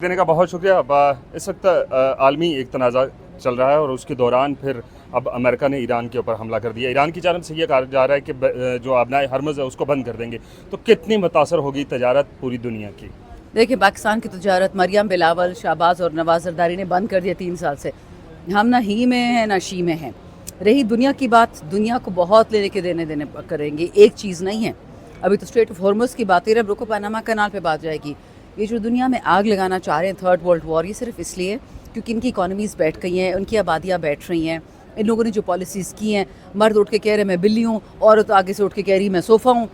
देने का बहुत शुक्रिया। इस वक्त आलमी एक तनाज़ा चल रहा है और उसके दौरान फिर अब अमेरिका ने ईरान के ऊपर हमला कर दिया। ईरान की जानब से ये कहा जा रहा है कि जो आबनाए हरमज़ है उसको बंद कर देंगे, तो कितनी मुतासर होगी तजारत पूरी दुनिया की? देखिए, पाकिस्तान की तजारत मरियम बिलावल, शाहबाज और नवाज जरदारी ने बंद कर दिया 3 साल से। हम ना ही में हैं ना शी में हैं। रही दुनिया की बात, दुनिया को बहुत लेने के देने करेंगे, एक चीज़ नहीं है। अभी तो स्ट्रेट ऑफ हॉर्मुज़ की बात है, अब रुको पनामा कनाल पे बात जाएगी। ये जो दुनिया में आग लगाना चाह रहे हैं थर्ड वर्ल्ड वॉर, ये सिर्फ इसलिए क्योंकि इनकी इकॉनमीज़ बैठ गई हैं, उनकी आबादियाँ बैठ रही हैं। इन लोगों ने जो पॉलिसीज़ की हैं, मर्द उठ के कह रहे मैं बिल्ली हूँ, औरत आगे से उठ के कह रही मैं सोफ़ा हूँ।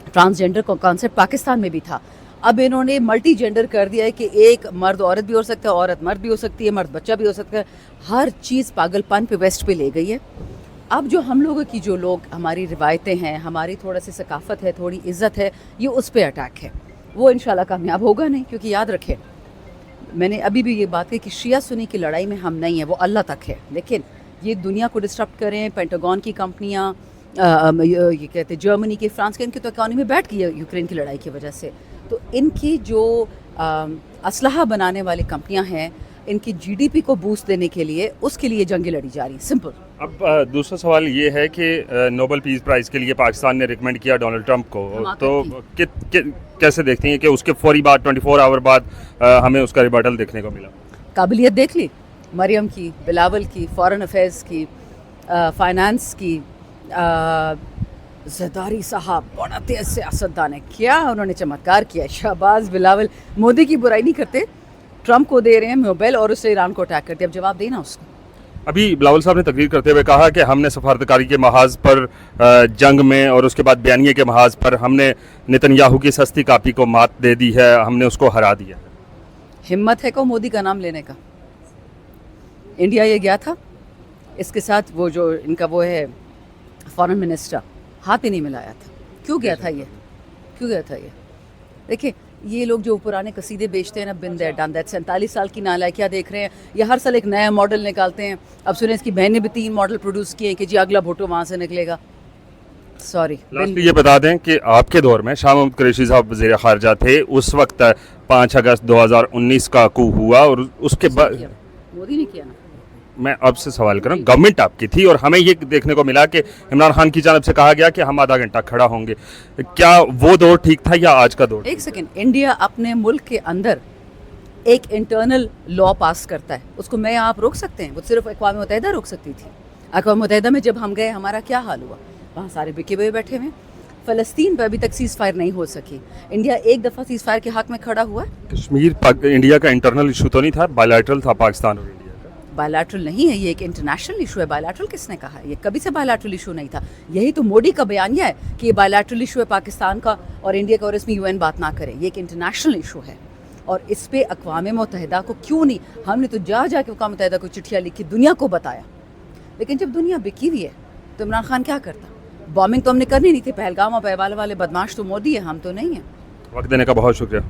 ट्रांसजेंडर का कॉन्सेप्ट पाकिस्तान में भी था, अब इन्होंने मल्टी जेंडर कर दिया है कि एक मर्द औरत भी हो सकता है, औरत मर्द भी हो सकती है, मर्द बच्चा भी हो सकता है। हर चीज़ पागलपन पे वेस्ट पे ले गई है। अब जो हम लोगों की जो लोग हमारी रिवायतें हैं, हमारी थोड़ा सी सकाफ़त है, थोड़ी इज़्ज़त है, ये उस पर अटैक है। वो इंशाल्लाह कामयाब होगा नहीं, क्योंकि याद रखें, मैंने अभी भी ये बात कही कि शिया सुन्नी की लड़ाई में हम नहीं हैं, वो अल्लाह तक है। लेकिन ये दुनिया को डिस्टर्ब करें, पेंटागन की कंपनियाँ, ये कहते हैं जर्मनी के, फ्रांस के, इनकी तो इकॉनमी बैठ गई है यूक्रेन की लड़ाई की वजह से। तो इनकी जो असलहा बनाने वाली कंपनियां हैं, इनकी जीडीपी को बूस्ट देने के लिए, उसके लिए जंगें लड़ी जा रही हैं। सिंपल। अब दूसरा सवाल ये है कि नोबेल पीस प्राइज़ के लिए पाकिस्तान ने रिकमेंड किया डोनाल्ड ट्रंप को, तो कैसे देखती हैं कि उसके फौरी बाद 24 आवर बाद हमें उसका रिबटल देखने को मिला? काबिलियत देख ली मरियम की, बिलावल की, फॉरेन अफेयर्स की, फाइनेंस की, जरदारी साहब बड़ा तेज सियासतदान है, क्या उन्होंने चमत्कार किया। शाहबाज, बिलावल मोदी की बुराई नहीं करते, ट्रंप को दे रहे हैं नोबेल और उससे ईरान को अटैक करते। अब जवाब देना उसको। अभी बिलावल साहब ने तकरीर करते हुए कहा कि हमने सफारतकारी के महाज पर जंग में और उसके बाद बयानिए के महाज पर हमने नेतन्याहू की सस्ती कापी को मात दे दी है, हमने उसको हरा दिया। हिम्मत है को मोदी का नाम लेने का। इंडिया ये गया था, इसके साथ वो जो इनका वो है फॉरेन मिनिस्टर, हाथ ही नहीं मिलाया था। क्यों गया था ये, क्यों गया था ये? देखिए, ये लोग जो पुराने कसीदे बेचते हैं ना, बिन दैट डन दैट, 47 साल की नालायकियाँ देख रहे हैं। ये हर साल एक नया मॉडल निकालते हैं। अब सुने इसकी बहन ने भी 3 मॉडल प्रोड्यूस किए हैं कि जी अगला भुट्टो वहाँ से निकलेगा। सॉरी। ये बता दें कि आपके दौर में शाह महमूद कुरैशी साहब वज़ीर ख़ारजा थे, उस वक्त 5 अगस्त 2019 का कू हुआ और उसके बाद मोदी ने किया ना। मैं आपसे सवाल कर रहा हूँ, गवर्नमेंट आपकी थी और हमें ये देखने को मिला कि इमरान खान की जानब से कहा गया कि हम आधा घंटा खड़ा होंगे। क्या वो दौर ठीक था या आज का दौर? एक सेकेंड, इंडिया अपने मुल्क के अंदर एक इंटरनल लॉ पास करता है, उसको मैं आप रोक सकते हैं? वो सिर्फ अक़वाम मुत्तहिदा रोक सकती थी। अक़वाम मुत्तहिदा में जब हम गए, हमारा क्या हाल हुआ? वहाँ सारे बिके हुए बैठे हुए। फ़लस्तीन पर अभी तक सीज़ फायर नहीं हो सकी। इंडिया एक दफ़ा सीज़ फायर के हक़ में खड़ा हुआ है। कश्मीर इंडिया का इंटरनल इशू तो नहीं था, बायलैटरल था पाकिस्तान और इंडिया का। बायलैटरल नहीं है, ये एक इंटरनेशनल इशू है। बायलैटरल किसने कहा है? ये कभी से बायलैटरल इशू नहीं था। यही तो मोदी का बयानिया है कि ये बायलैटरल इशू है पाकिस्तान का और इंडिया का, और इसमें यूएन बात ना करे। ये एक इंटरनेशनल इशू है और इस पे अक़वाम मुत्तहिदा को क्यों नहीं, हमने तो जा के अक़वाम मुत्तहिदा को चिट्ठियाँ लिखी, दुनिया को बताया। लेकिन जब दुनिया बिकी हुई है तो इमरान खान क्या करता? बॉम्बिंग तो हमने करनी नहीं थी। पहलगाम और पहलवाल वाले बदमाश तो मोदी है, हम तो नहीं हैं। वक्त देने का बहुत शुक्रिया।